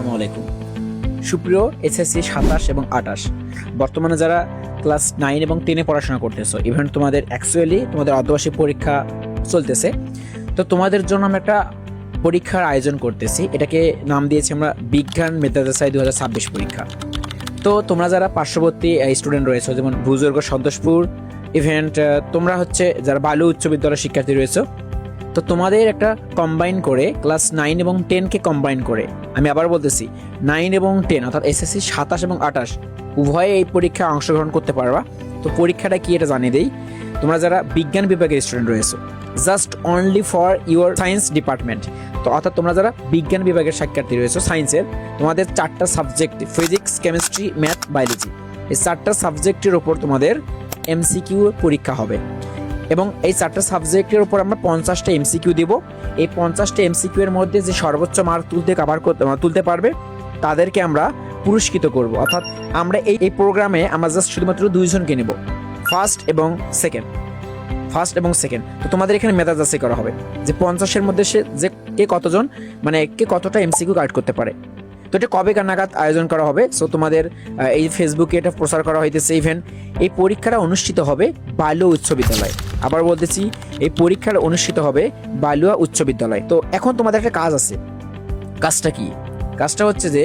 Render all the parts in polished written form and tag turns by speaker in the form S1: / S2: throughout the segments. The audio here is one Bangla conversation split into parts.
S1: আসসালামু আলাইকুম। সুপ্রিয় এসএসসি 27 এবং 28 বর্তমানে যারা ক্লাস 9 এবং 10 পড়াশোনা করতেছো, ইভেন তোমাদের তোমাদের অর্ধবার্ষিক পরীক্ষা চলতেছে, তো তোমাদের জন্য আমরা একটা পরীক্ষার আয়োজন করতেছি। এটাকে নাম দিয়েছি আমরা বিজ্ঞান মেধাতালিকা 2026 পরীক্ষা। তো তোমরা যারা পার্শ্ববর্তী স্টুডেন্ট রয়েছো, যেমন বুজুর্গ সন্তোষপুর ইভেন্ট, তোমরা যারা বালু উচ্চ বিদ্যালয়ের শিক্ষার্থী রয়েছো, তো তোমাদের একটা কম্বাইন করে ক্লাস 9 এবং 10কে কম্বাইন করে, আমি আবার বলতেছি 9 এবং 10 অর্থাৎ এসএসসি 27 এবং 28 উভয়ে এই পরীক্ষায় অংশগ্রহণ করতে পারবা। তো পরীক্ষাটা কি এটা জানিয়ে দেই। তোমরা যারা বিজ্ঞান বিভাগের স্টুডেন্ট রয়েছো, just only for your science department, তো অর্থাৎ তোমরা যারা বিজ্ঞান বিভাগের শিক্ষার্থী রয়েছো সায়েন্সের, তোমাদের 4টা subject physics, chemistry, math, biology, এই 4টা সাবজেক্টের ওপর তোমাদের এমসিকিউ পরীক্ষা হবে এবং এই 4টা সাবজেক্টের উপর আমরা 50টা এমসিকিউ দিব। এই 50টা এমসিকিউ এর মধ্যে যে সর্বোচ্চ মার্ক তুলতে পারবে তাদেরকে আমরা পুরস্কৃত করব। অর্থাৎ আমরা এই প্রোগ্রামে আমরা জাস্ট শুধুমাত্র 2 জনকে নেব, ফার্স্ট এবং সেকেন্ড। তো তোমাদের এখানে মেধা যাচাই করা হবে যে 50-এর মধ্যে যে কে কতটা এমসিকিউ কাট করতে পারে। তো এটা কবে নাগাদ আয়োজন করা হবে? সো তোমাদের এই ফেসবুকে এটা প্রচার করা হইতেছে। ইভেন্ট এই পরীক্ষাটা অনুষ্ঠিত হবে বালুয়া উচ্চ বিদ্যালয়। আবার বলতেছি, এই পরীক্ষাটা অনুষ্ঠিত হবে বালুয়া উচ্চ বিদ্যালয়। তো এখন তোমাদের একটা কাজ আছে। কাজটা কি? কাজটা হচ্ছে যে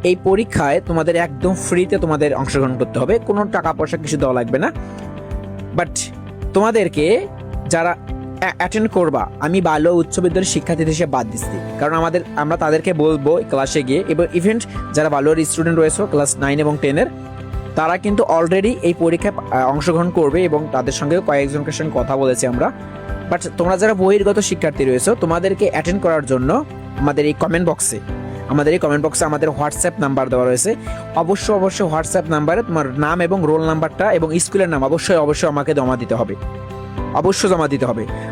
S1: এই পরীক্ষায় তোমাদের একদম ফ্রিতে তোমাদের অংশগ্রহণ করতে হবে, কোনো টাকা পয়সা কিছু দেওয়া লাগবে না। বাট তোমাদেরকে যারা অ্যাটেন্ড করবা, আমি বালুয়া উচ্চ বিদ্যালয়ের শিক্ষার্থী হিসেবে বাদ দিচ্ছি, কারণ আমরা তাদেরকে বলবো ক্লাসে গিয়ে। এবং ইভেন্ট যারা বালুয়ার স্টুডেন্ট রয়েছে ক্লাস 9 এবং 10-এর, তারা কিন্তু অলরেডি এই পরীক্ষায় অংশগ্রহণ করবে এবং তাদের সঙ্গে কয়েকজনের সঙ্গে কথা বলেছি আমরা। বাট তোমরা যারা বহির্গত শিক্ষার্থী রয়েছে, তোমাদেরকে অ্যাটেন্ড করার জন্য আমাদের এই কমেন্ট বক্সে আমাদের হোয়াটসঅ্যাপ নাম্বার দেওয়া রয়েছে। অবশ্যই হোয়াটসঅ্যাপ নাম্বারে তোমার নাম এবং রোল নাম্বারটা এবং স্কুলের নাম অবশ্যই আমাকে জমা দিতে হবে।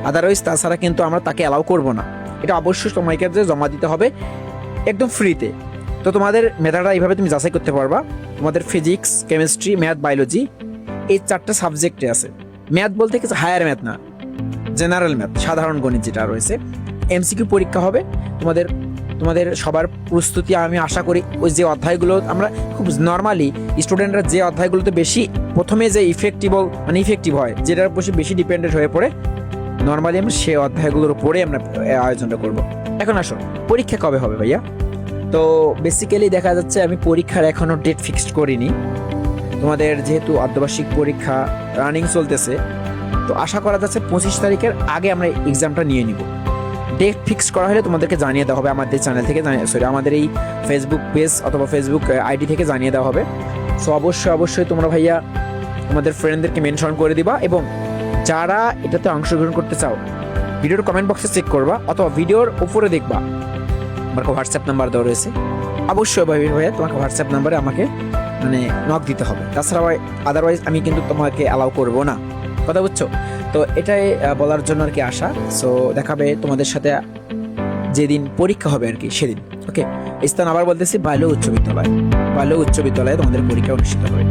S1: আদারওয়াইজ তাছাড়া কিন্তু আমরা তাকে অ্যালাউ করব না। এটা অবশ্যই তোমাকে জমা দিতে হবে একদম ফ্রিতে। তো তোমাদের মেধাটা এইভাবে তুমি যাচাই করতে পারবা। তোমাদের ফিজিক্স, কেমিস্ট্রি, ম্যাথ, বায়োলজি এই 4টা সাবজেক্টে আছে। ম্যাথ বলতে কিছু হায়ার ম্যাথ না, জেনারেল ম্যাথ, সাধারণ গণিত যেটা রয়েছে। এমসিকিউ পরীক্ষা হবে। তোমাদের সবার প্রস্তুতি আমি আশা করি ওই যে অধ্যায়গুলো আমরা খুব নর্মালি স্টুডেন্টরা যে অধ্যায়গুলোতে বেশি প্রথমে যে ইফেক্টিভ হয়, যেটার বেশি ডিপেন্ডেন্ট হয়ে পড়ে, নর্মালি আমরা সেই অধ্যায়গুলোর উপরে আমরা আয়োজনটা করব। এখন আসুন, পরীক্ষা কবে হবে ভাইয়া? তো বেসিক্যালি দেখা যাচ্ছে আমি পরীক্ষার এখনো ডেট ফিক্সড করিনি। তোমাদের যেহেতু অর্ধবার্ষিক পরীক্ষা রানিং চলতেছে, তো আশা করা যাচ্ছে 25 তারিখের আগে আমরা এক্সামটা নিয়ে নিব। ডেট ফিক্স করা হলে তোমাদেরকে জানিয়ে দেওয়া হবে আমাদের চ্যানেল থেকে, আমাদের এই ফেসবুক পেজ অথবা ফেসবুক আইডি থেকে জানিয়ে দেওয়া হবে। সো অবশ্যই তোমরা ভাইয়া তোমাদের ফ্রেন্ডদেরকে মেনশন করে দিবা এবং যারা এটাতে অংশগ্রহণ করতে চাও ভিডিওর কমেন্ট বক্সে চেক করবা অথবা ভিডিওর উপরে দেখবা আমার হোয়াটসঅ্যাপ নাম্বার দেওয়া রয়েছে। অবশ্যই ভাইয়া তোমাকে হোয়াটসঅ্যাপ নাম্বারে আমাকে নক দিতে হবে, তাছাড়া আদারওয়াইজ আমি কিন্তু তোমাকে অ্যালাউ করবো না। কথা বুঝছো? তো এটাই বলার জন্য আর কি আসা। সো দেখাবে তোমাদের সাথে যেদিন পরীক্ষা হবে আর কি সেদিন। ওকে, স্থান আবার বলতেছি বালুয়া উচ্চ বিদ্যালয়ে তোমাদের পরীক্ষা অনুষ্ঠিত হবে।